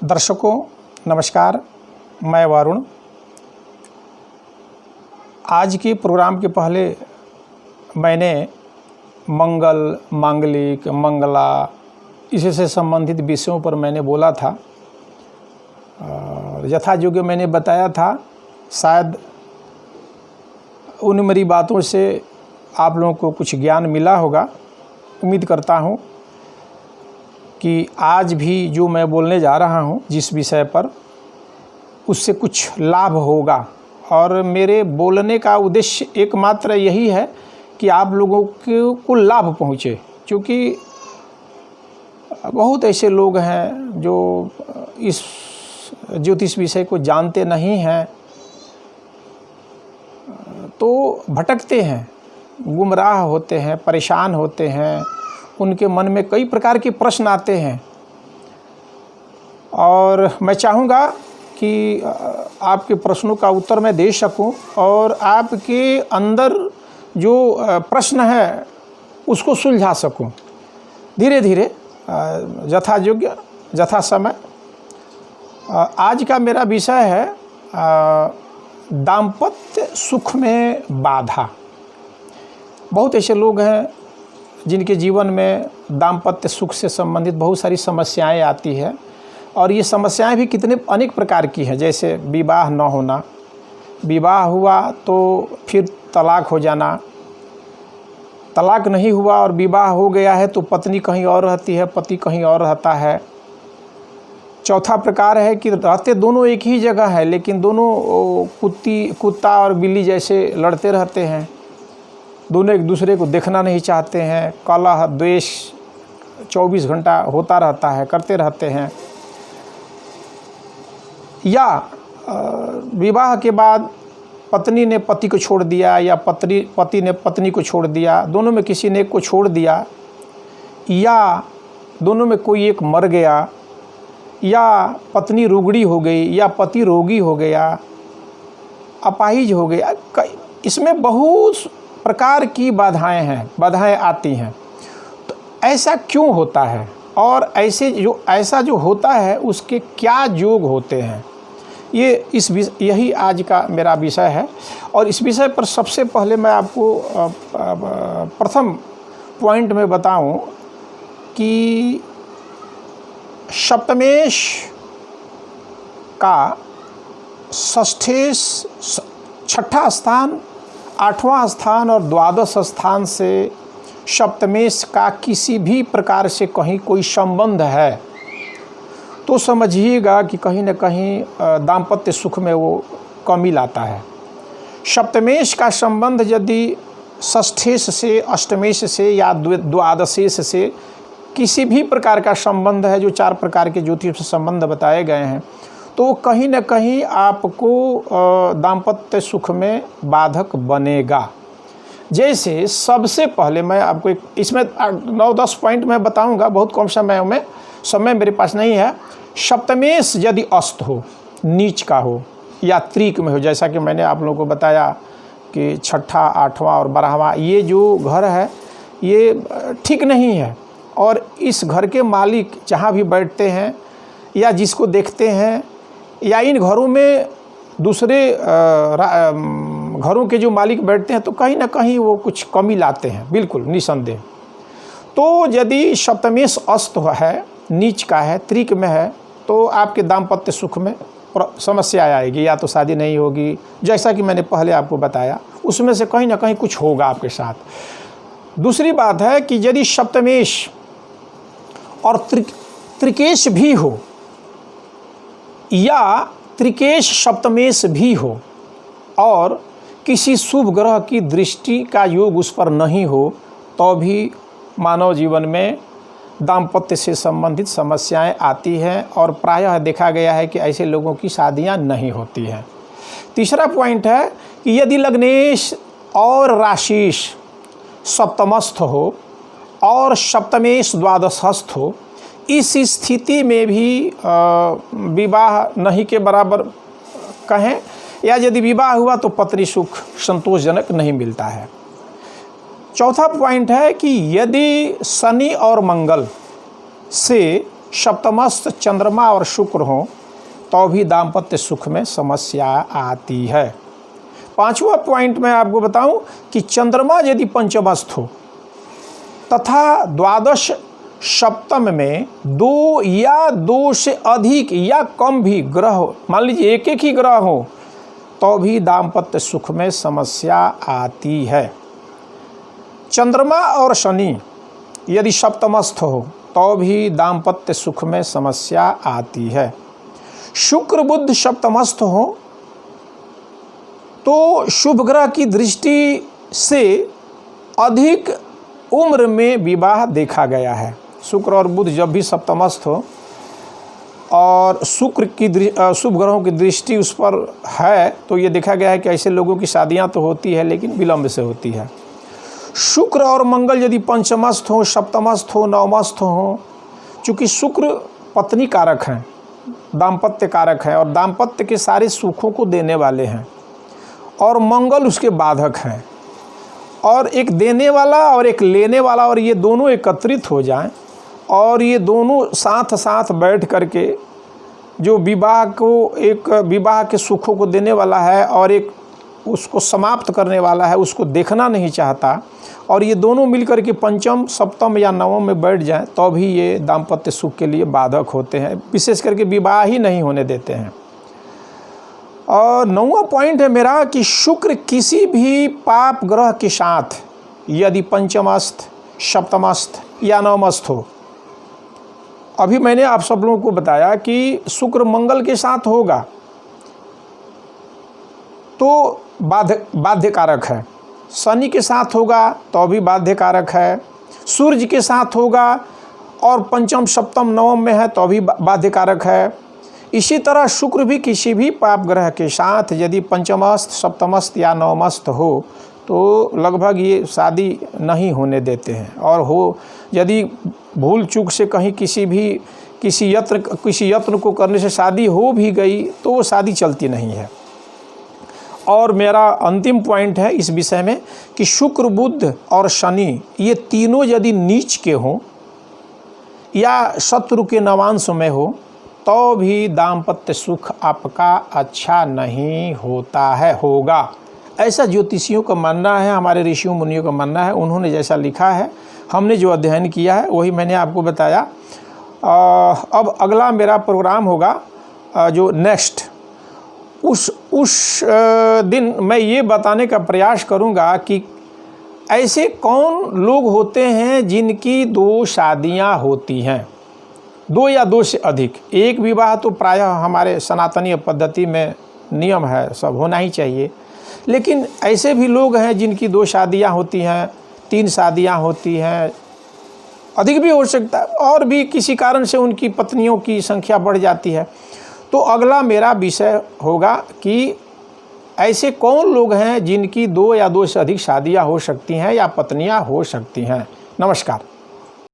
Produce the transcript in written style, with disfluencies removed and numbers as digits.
दर्शकों नमस्कार, मैं वरुण। आज के प्रोग्राम के पहले मैंने मंगल, मांगलिक, मंगला इससे संबंधित विषयों पर मैंने बोला था। यथायोग्य मैंने बताया था। शायद उन मेरी बातों से आप लोगों को कुछ ज्ञान मिला होगा। उम्मीद करता हूँ कि आज भी जो मैं बोलने जा रहा हूँ जिस विषय पर, उससे कुछ लाभ होगा। और मेरे बोलने का उद्देश्य एकमात्र यही है कि आप लोगों को लाभ पहुँचे, क्योंकि बहुत ऐसे लोग हैं जो इस ज्योतिष विषय को जानते नहीं हैं, तो भटकते हैं, गुमराह होते हैं, परेशान होते हैं। उनके मन में कई प्रकार के प्रश्न आते हैं और मैं चाहूँगा कि आपके प्रश्नों का उत्तर मैं दे सकूं और आपके अंदर जो प्रश्न है उसको सुलझा सकूं धीरे धीरे, यथायोग्य, यथा समय। आज का मेरा विषय है दाम्पत्य सुख में बाधा। बहुत ऐसे लोग हैं जिनके जीवन में दाम्पत्य सुख से संबंधित बहुत सारी समस्याएं आती है, और ये समस्याएं भी कितने अनेक प्रकार की हैं। जैसे विवाह न होना, विवाह हुआ तो फिर तलाक हो जाना, तलाक नहीं हुआ और विवाह हो गया है तो पत्नी कहीं और रहती है, पति कहीं और रहता है। चौथा प्रकार है कि रहते दोनों एक ही जगह है, लेकिन दोनों कुत्ता और बिल्ली जैसे लड़ते रहते हैं, दोनों एक दूसरे को देखना नहीं चाहते हैं, कलह द्वेष 24 घंटा होता रहता है, करते रहते हैं। या विवाह के बाद पत्नी ने पति को छोड़ दिया या पति ने पत्नी को छोड़ दिया, दोनों में किसी ने एक को छोड़ दिया, या दोनों में कोई एक मर गया, या पत्नी रुगड़ी हो गई, या पति रोगी हो गया, अपाहिज हो गया। इसमें बहुत प्रकार की बाधाएं आती हैं। तो ऐसा क्यों होता है और ऐसा जो होता है उसके क्या योग होते हैं, यही आज का मेरा विषय है। और इस विषय पर सबसे पहले मैं आपको प्रथम पॉइंट में बताऊं कि सप्तमेश का छठा स्थान, 8वां स्थान और द्वादश स्थान से सप्तमेश का किसी भी प्रकार से कहीं कोई संबंध है तो समझिएगा कि कहीं न कहीं दाम्पत्य सुख में वो कमी लाता है। सप्तमेश का संबंध यदि षष्ठेश से, अष्टमेश से या द्वादशेश से किसी भी प्रकार का संबंध है, जो 4 प्रकार के ज्योतिष संबंध बताए गए हैं, तो कहीं न कहीं आपको दाम्पत्य सुख में बाधक बनेगा। जैसे सबसे पहले मैं आपको इसमें 9-10 पॉइंट मैं बताऊंगा, बहुत कम समय मेरे पास नहीं है। सप्तमेश यदि अस्त हो, नीच का हो या त्रिक में हो, जैसा कि मैंने आप लोगों को बताया कि 6ठा, 8वां और 12वां ये जो घर है ये ठीक नहीं है, और इस घर के मालिक जहाँ भी बैठते हैं या जिसको देखते हैं, या इन घरों में दूसरे घरों के जो मालिक बैठते हैं, तो कहीं ना कहीं वो कुछ कमी लाते हैं, बिल्कुल निसंदेह। तो यदि सप्तमेश अस्त है, नीच का है, त्रिक में है, तो आपके दाम्पत्य सुख में समस्या आएगी, या तो शादी नहीं होगी, जैसा कि मैंने पहले आपको बताया, उसमें से कहीं ना कहीं कुछ होगा आपके साथ। दूसरी बात है कि यदि सप्तमेश और त्रिकेश भी हो या त्रिकेश सप्तमेश भी हो और किसी शुभ ग्रह की दृष्टि का योग उस पर नहीं हो, तो भी मानव जीवन में दाम्पत्य से संबंधित समस्याएं आती हैं, और प्रायः देखा गया है कि ऐसे लोगों की शादियां नहीं होती हैं। तीसरा पॉइंट है कि यदि लग्नेश और राशिश सप्तमस्थ हो और सप्तमेश द्वादशस्थ हो, इस स्थिति में भी विवाह नहीं के बराबर कहें, या यदि विवाह हुआ तो पत्नी सुख संतोषजनक नहीं मिलता है। चौथा पॉइंट है कि यदि शनि और मंगल से सप्तमस्थ चंद्रमा और शुक्र हो तो भी दाम्पत्य सुख में समस्या आती है। पांचवा पॉइंट मैं आपको बताऊं कि चंद्रमा यदि पंचमस्थ हो तथा द्वादश सप्तम में दो या दो से अधिक या कम भी ग्रह हो, मान लीजिए एक एक ही ग्रह हो तो भी दाम्पत्य सुख में समस्या आती है। चंद्रमा और शनि यदि सप्तमस्थ हो तो भी दाम्पत्य सुख में समस्या आती है। शुक्र बुध सप्तमस्थ हो तो शुभ ग्रह की दृष्टि से अधिक उम्र में विवाह देखा गया है। शुक्र और बुध जब भी सप्तमस्थ हो और शुक्र की शुभ ग्रहों की दृष्टि उस पर है तो ये देखा गया है कि ऐसे लोगों की शादियां तो होती है लेकिन विलंब से होती है। शुक्र और मंगल यदि पंचमस्थ हो, सप्तमस्थ हो, नवमस्थ हो, चूँकि शुक्र पत्नी कारक हैं, दाम्पत्य कारक हैं और दाम्पत्य के सारे सुखों को देने वाले हैं, और मंगल उसके बाधक हैं, और एक देने वाला और एक लेने वाला और ये दोनों एकत्रित हो जाएं और ये दोनों साथ साथ बैठ करके जो विवाह को, एक विवाह के सुखों को देने वाला है और एक उसको समाप्त करने वाला है, उसको देखना नहीं चाहता, और ये दोनों मिलकर के पंचम, सप्तम या नवम में बैठ जाएं तो भी ये दाम्पत्य सुख के लिए बाधक होते हैं, विशेष करके विवाह ही नहीं होने देते हैं। और नौवां पॉइंट है मेरा कि शुक्र किसी भी पाप ग्रह के साथ यदि पंचमस्थ, सप्तमस्थ या नवमस्थ हो, अभी मैंने आप सब लोगों को बताया कि शुक्र मंगल के साथ होगा तो बाध्यकारक है, शनि के साथ होगा तो भी बाध्यकारक है, सूर्य के साथ होगा और पंचम, सप्तम, नवम में है तो भी बाध्यकारक है। इसी तरह शुक्र भी किसी भी पाप ग्रह के साथ यदि पंचमस्थ, सप्तमस्थ या नवमस्थ हो तो लगभग ये शादी नहीं होने देते हैं, और हो यदि भूल चूक से कहीं किसी यत्न को करने से शादी हो भी गई तो वो शादी चलती नहीं है। और मेरा अंतिम पॉइंट है इस विषय में कि शुक्र, बुध और शनि ये तीनों यदि नीच के हों या शत्रु के नवांश में हो तो भी दाम्पत्य सुख आपका अच्छा नहीं होगा। ऐसा ज्योतिषियों का मानना है, हमारे ऋषियों मुनियों का मानना है। उन्होंने जैसा लिखा है, हमने जो अध्ययन किया है वही मैंने आपको बताया। अब अगला मेरा प्रोग्राम होगा जो नेक्स्ट, उस दिन मैं ये बताने का प्रयास करूँगा कि ऐसे कौन लोग होते हैं जिनकी दो शादियाँ होती हैं, दो या दो से अधिक। एक विवाह तो प्रायः हमारे सनातनीय पद्धति में नियम है, सब होना ही चाहिए, लेकिन ऐसे भी लोग हैं जिनकी दो शादियां होती हैं, तीन शादियां होती हैं, अधिक भी हो सकता है, और भी किसी कारण से उनकी पत्नियों की संख्या बढ़ जाती है। तो अगला मेरा विषय होगा कि ऐसे कौन लोग हैं जिनकी दो या दो से अधिक शादियां हो सकती हैं या पत्नियां हो सकती हैं। नमस्कार।